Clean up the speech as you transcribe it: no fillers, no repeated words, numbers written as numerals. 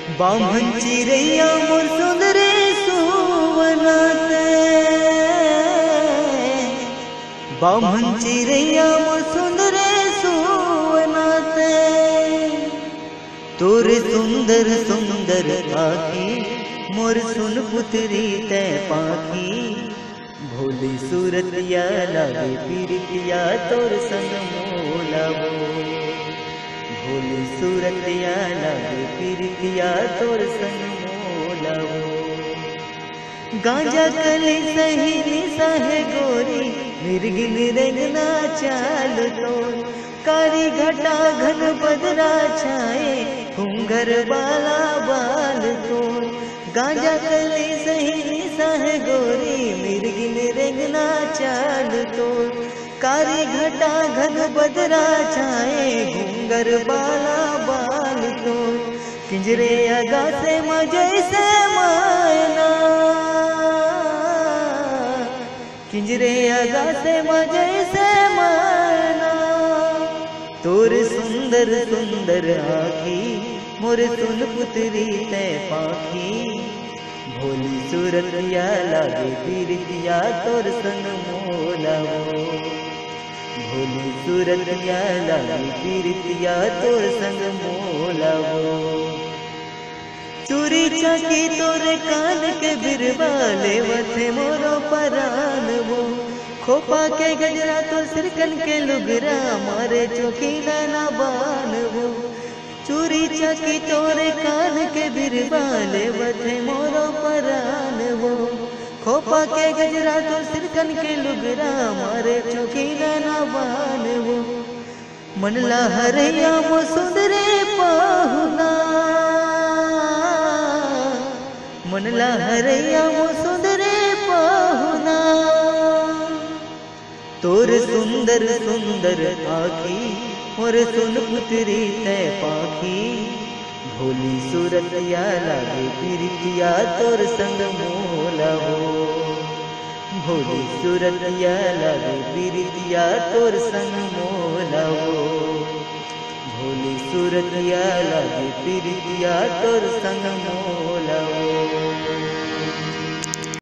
बामन चिरैया मोर सुंदरे सुवनाते, बामन चिरैया मोर सुंदरे सुवनाते। तोरे सुंदर सुंदर आखी मोर सुन पुतरी तै पाखी, भोली सूरतिया लागे पीरितिया तोर संग मोलावो। भोली सूरतिया लागे पीरितिया तोर संग मोलावो। गांजा कली सही सहे गोरी, मिर्गिन रंगना चाल तोर। कारी घटा घन बदरा छाए, घूंघर बाला बाल तोर। गांजा कली सही सहे गोरी, मिर्गिन रंगना चाल तोर। कारी घटा घन बदरा छाए, घूंघर बाला बाल तोर। पिंजरे अगा से मजे से मायना, पिंजरे अगा से मजे से मायना। तोर सुंदर सुंदर आखी मोर सुन पुतरी तै पाखी, भोली सूरतिया लागे पीरितिया तोर संग मोलावो। भोली सूरतिया लागे पीरितिया तोर संग मोलावो। चूरी चाकी तोरे कान के बिरवाले वथे मोरो परान वो। खोपा के गजरा तो सिरकन के लुगरा, मारे चौकीला ना बान वो। चूरी चाकी तोरे कान के बिरवाले वथे मोरो परान वो। खोपा के गजरा तो सिरकन के लुगरा, मारे चौकीला ना बान वो। मनला हरैया मो सुंदरे पाहुना, मनला हरैया मो सुंदरे पाहुना। तोर सुंदर सुंदर आखी मोर सुन पुतरी तै पाखी, भोली सूरतिया लागे पीरितिया तोर संग मोलावो। भोली सूरतिया लागे पीरितिया तोर संग मोलावो। भोली सूरतिया लागे पीरितिया तोर संग मोलावो।